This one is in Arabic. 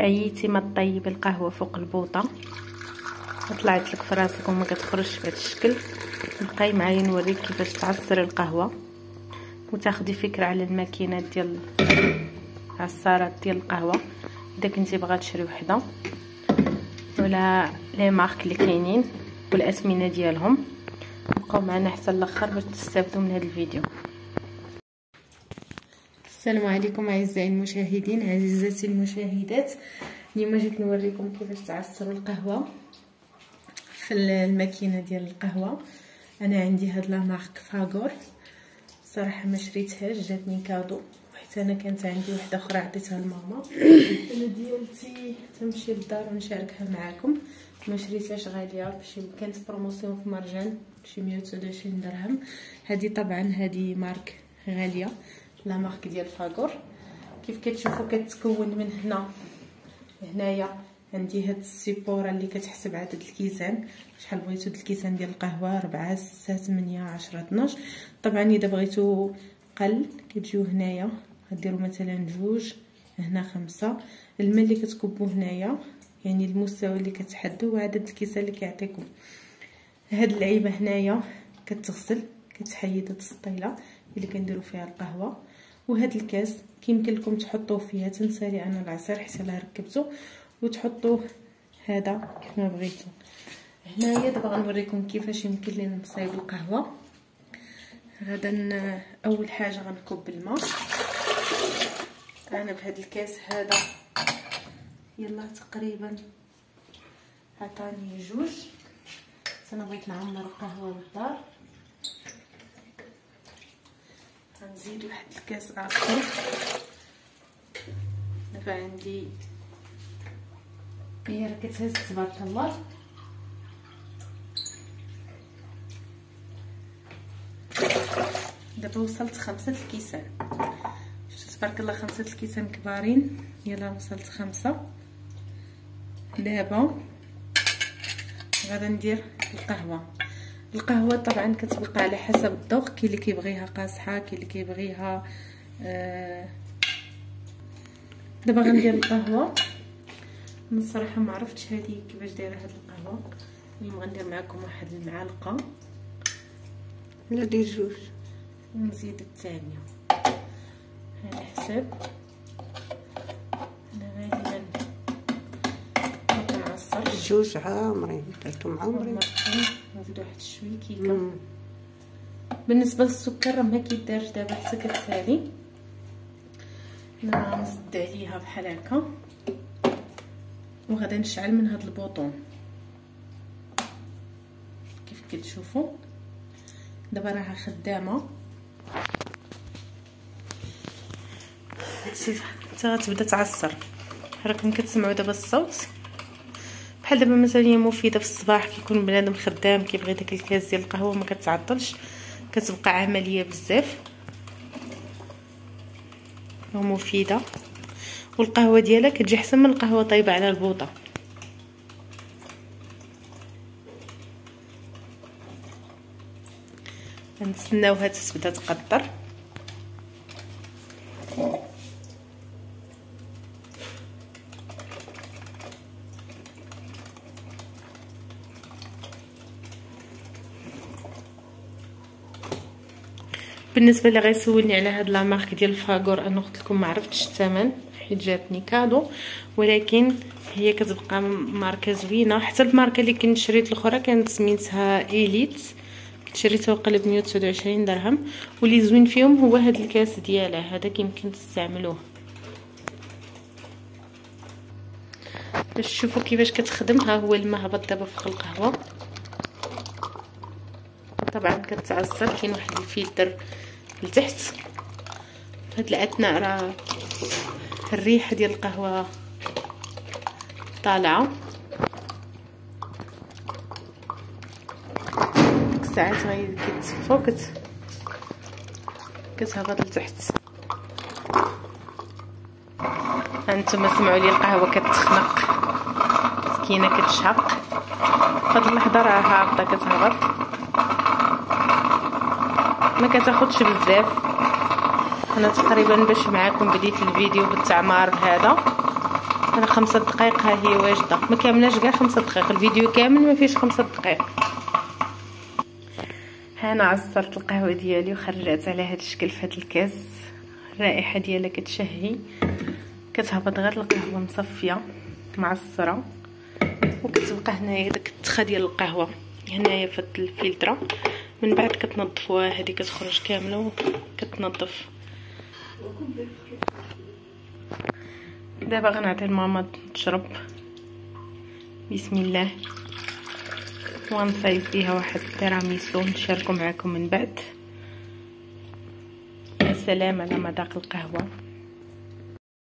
عييتي ما طيبي القهوه فوق البوطه طلعت لك في راسك وما كتخرجش بهذا الشكل، بقاي معايا نوريك كيفاش تعصري القهوه وتاخدي فكره على الماكينات ديال عصارات ديال القهوه. اذا كنتي باغا تشري وحده ولا لي مارك اللي كاينين والاسمنه ديالهم، بقاو معنا حتى الاخر باش تستافدوا من هذا الفيديو. السلام عليكم اعزائي المشاهدين، عزيزاتي المشاهدات. اليوم جيت نوريكم كيفاش تعصروا القهوه في الماكينه ديال القهوه. انا عندي هاد لا مارك فاغور، صراحه ما شريتهاش، جاتني كادو، حيت انا كانت عندي وحده اخرى عطيتها لماما. انا ديالتي تمشي للدار ونشاركها معكم، ما شريتهاش، غاليه، كانت بروموسيون في مرجان شي 129 درهم. هذه طبعا هذه مارك غاليه، لا مارك ديال فاغور. كيف كتشوفوا كتكون من هنايا عندي هاد السيبوره اللي كتحسب عدد الكيسان، شحال بغيتو د الكيسان ديال القهوه، 4 6 8 10 12. طبعا اذا بغيتو قل كتجيو هنايا غديروا مثلا 2 هنا 5. الماء اللي كتكبوا هنايا يعني المستوى اللي كتحدوا وعدد الكيسان اللي كيعطيكم. هاد اللعيبه هنايا كتغسل، كتحيد هاد السطيله اللي كنديروا فيها القهوه. وهاد الكاس كيمكن لكم تحطوه فيها، تنسالي انا العصير حيت انا ركبته، وتحطوه هذا كيف ما بغيتو. هنايا دابا غنوريكم كيفاش يمكن لينا نصايب القهوه. غدا اول حاجه غنكب الماء. انا بهذا الكاس هذا يلا تقريبا عطاني 2. انا بغيت نعمر القهوه للدار، غنزيد واحد الكاس اخر. دابا عندي هي راه كتهز تبارك الله. دابا وصلت 5 الكيسان، شفتوا تبارك الله 5 الكيسان كبارين. يلا وصلت 5. دابا غادا ندير القهوه طبعا كتبقى على حسب الذوق، كاين اللي كيبغيها قاصحه، كاين اللي كيبغيها دابا غندير القهوه. من الصراحه ما عرفتش هذه كيفاش دايره هاد القهوه، اليوم غندير معكم واحد المعلقه لا دير 2 ونزيد الثانيه على حساب. انا غالبا كنعصر 2 عامرين، 3 عامرين، نزيد واحد شويه كيكه. بالنسبه للسكر راه ما كيدارش دابا حتى كتسالي. انا غنسد عليها بحال هكا وغادي نشعل من هاد البوطون كيف كتشوفوا. دابا راها خدامه، حتى غتبدا تعصر. راكم كتسمعوا دابا الصوت بحال دابا مثلا هي مفيده في الصباح، كيكون بنادم خدام كيبغي داك الكاس ديال القهوه ما كتعطلش، كتبقى عمليه بزاف ومفيده. والقهوه ديالها كتجي احسن من القهوه طايبه على البوطه. غنتسناوها تبدا تقطر. بالنسبه اللي غيسولني على هاد لا مارك ديال فاغور، انا قلت لكم ما عرفتش الثمن حيت جاتني كادو، ولكن هي كتبقى ماركه زوينه. حتى الماركه اللي كنت شريت الاخرى كانت سميتها إيليت، كنت شريتها وقلب 129 درهم. واللي زوين فيهم هو هاد الكاس ديالها، هذا يمكن تستعملوه باش تشوفوا كيفاش كتخدم. ها هو الماء هبط دابا فوق القهوه، طبعا كتعصر. كاين واحد الفلتر لتحت. هاد الاثناء راه الريحه ديال القهوه طالعه، ديك الساعات غير كيتصفوا كتهبط لتحت. هانتوما سمعوا لي القهوه كتخنق، مسكينه كتشهق. فهاد اللحظه راه هابطه كتهبط، ما كتاخدش بزاف. انا تقريبا باش معاكم بديت الفيديو بالتعمار هذا، هذا 5 دقائق ها هي واجده، ما كاملاش كاع 5 دقائق، الفيديو كامل ما فيش 5 دقائق. ها انا عصرت القهوه ديالي وخرجت على هذا الشكل في هذا الكاس. الرائحه ديالها كتشهي، كتهبط غير القهوه مصفيه معصره، وكتبقى هنايا داك التخه ديال القهوه هنايا في الفلتره. من بعد كتنظفوها، هذه كتخرج كامله وكتنظف. دابا غنعطي لماما تشرب. بسم الله. ونصايب بها واحد التيراميسو نشاركو معكم من بعد. يا سلام على مذاق القهوه.